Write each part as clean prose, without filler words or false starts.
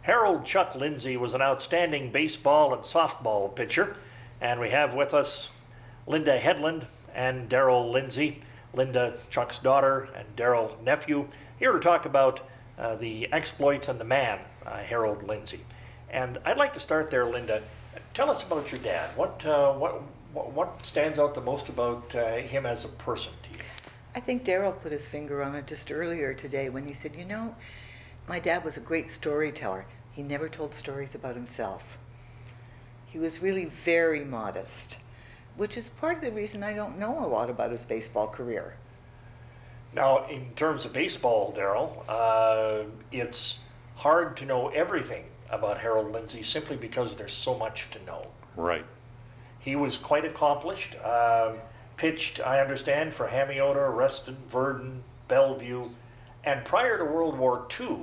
Harold Chuck Lindsay was an outstanding baseball and softball pitcher, and we have with us Lynda Headland and Daryl Lindsay, Lynda Chuck's daughter and Daryl nephew, here to talk about the exploits and the man, Harold Lindsay. And I'd like to start there, Lynda. Tell us about your dad. What stands out the most about him as a person to you? I think Daryl put his finger on it just earlier today when he said, you know, my dad was a great storyteller. He never told stories about himself. He was really very modest, which is part of the reason I don't know a lot about his baseball career. Now, in terms of baseball, Daryl, it's hard to know everything about Harold Lindsay simply because there's so much to know. Right. He was quite accomplished. Pitched, I understand, for Hamiota, Reston, Verdun, Bellevue, and prior to World War II,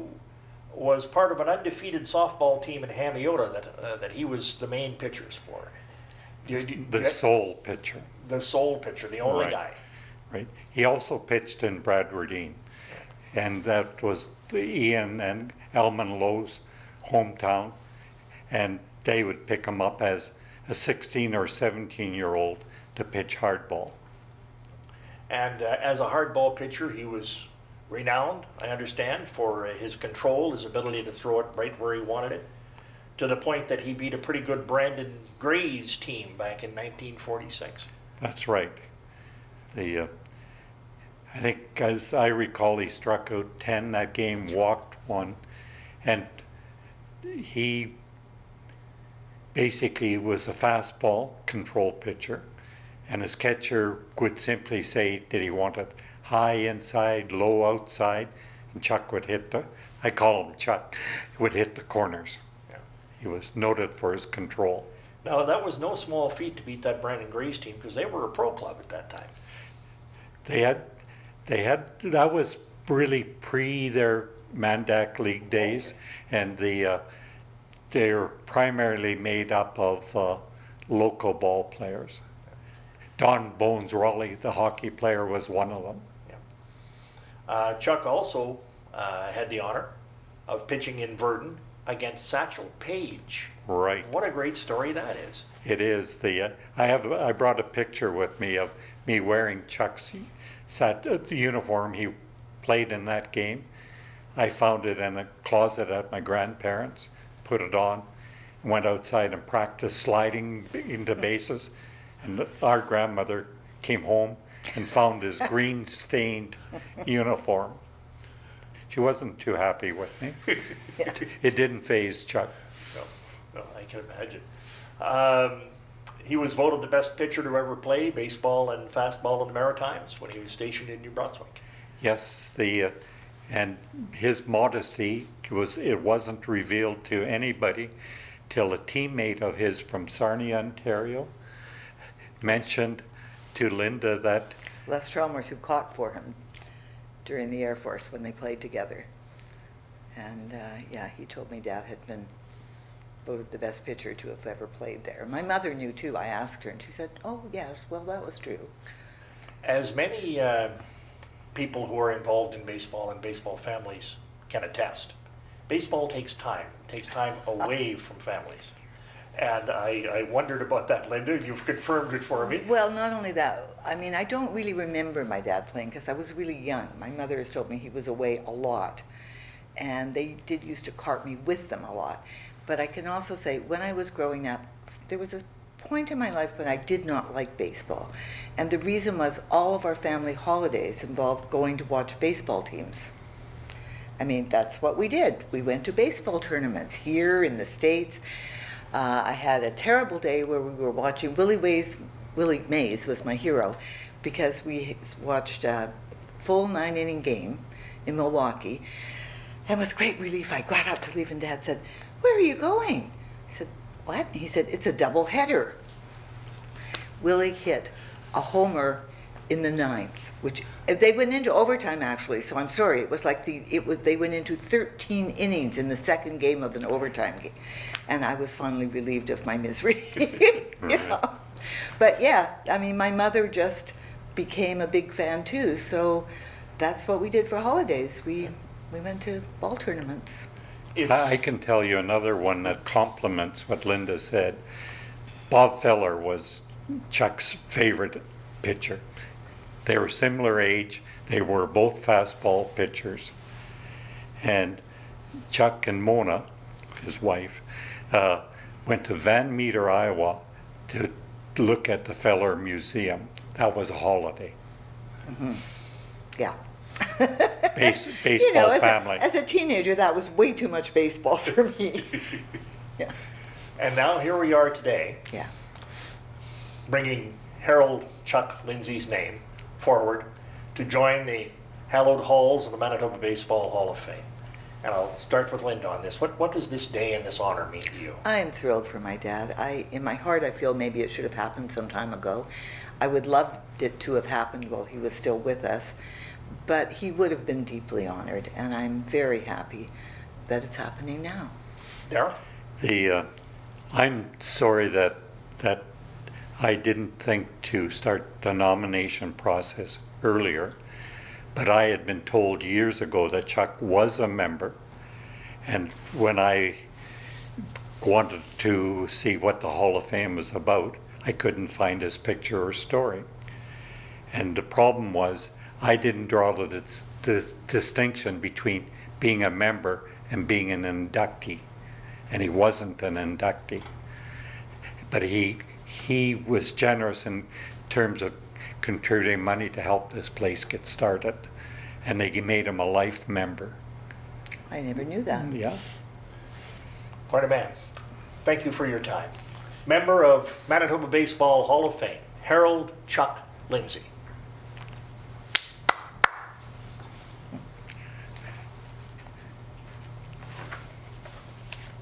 was part of an undefeated softball team in Hamiota that he was the main pitchers for. The sole pitcher. The sole pitcher, the only guy. Right. He also pitched in Bradwardine, and that was Ian and Elman Lowe's hometown, and they would pick him up as a 16 or 17-year-old to pitch hardball. And as a hardball pitcher, he was renowned, I understand, for his control, his ability to throw it right where he wanted it, to the point that he beat a pretty good Brandon Gray's team back in 1946. That's right. I think, as I recall, he struck out 10 that game, walked 1, and he basically was a fastball control pitcher, and his catcher would simply say, did he want it high inside, low outside, and Chuck would hit I call him Chuck, would hit the corners. Yeah. He was noted for his control. Now, that was no small feat to beat that Brandon Gray's team because they were a pro club at that time. That was really pre their Mandak League days, and they're primarily made up of local ball players. Don Bones Raleigh, the hockey player, was one of them. Yeah. Chuck also had the honor of pitching in Verdun against Satchel Paige. Right. What a great story that is. It is. I brought a picture with me of me wearing Chuck's uniform. He played in that game. I found it in a closet at my grandparents', put it on, went outside and practiced sliding into bases. And our grandmother came home and found his green stained uniform. She wasn't too happy with me. It didn't faze Chuck. No, I can imagine. He was voted the best pitcher to ever play baseball and fastball in the Maritimes when he was stationed in New Brunswick. Yes, and his modesty it wasn't revealed to anybody till a teammate of his from Sarnia, Ontario, mentioned to Lynda that Les Chalmers, who caught for him during the Air Force when they played together. And he told me Dad had been voted the best pitcher to have ever played there. My mother knew too. I asked her and she said, oh yes, well that was true. As many people who are involved in baseball and baseball families can attest, baseball takes time away from families. And I wondered about that, Lynda. You've confirmed it for me. Well, not only that, I mean, I don't really remember my dad playing because I was really young. My mother has told me he was away a lot. And they did used to cart me with them a lot. But I can also say, when I was growing up, there was a point in my life when I did not like baseball. And the reason was all of our family holidays involved going to watch baseball teams. I mean, that's what we did. We went to baseball tournaments here in the States. I had a terrible day where we were watching Willie Mays was my hero because we watched a full 9-inning game in Milwaukee. And with great relief, I got up to leave and Dad said, where are you going? I said, what? He said, it's a double header. Willie hit a homer in the 9th, which they went into overtime actually, so I'm sorry. It was like they went into 13 innings in the second game of an overtime game. And I was finally relieved of my misery. You know? But yeah, I mean, my mother just became a big fan too, so that's what we did for holidays. We went to ball tournaments. I can tell you another one that complements what Lynda said. Bob Feller was Chuck's favorite pitcher. They were similar age. They were both fastball pitchers. And Chuck and Mona, his wife, went to Van Meter, Iowa to look at the Feller Museum. That was a holiday. Yeah. Baseball family. As a teenager, that was way too much baseball for me. Yeah. And now here we are today, Yeah. bringing Harold Chuck Lindsay's name forward to join the hallowed halls of the Manitoba Baseball Hall of Fame. And I'll start with Lynda on this. What does this day and this honor mean to you? I am thrilled for my dad. In my heart, I feel maybe it should have happened some time ago. I would love it to have happened while he was still with us, but he would have been deeply honored, and I'm very happy that it's happening now. Daryl? I'm sorry that I didn't think to start the nomination process earlier, but I had been told years ago that Chuck was a member, and when I wanted to see what the Hall of Fame was about, I couldn't find his picture or story. And the problem was I didn't draw the distinction between being a member and being an inductee, and he wasn't an inductee. But he was generous in terms of contributing money to help this place get started, and they made him a life member. I never knew that. Yeah. Quite a man. Thank you for your time. Member of Manitoba Baseball Hall of Fame, Harold Chuck Lindsay.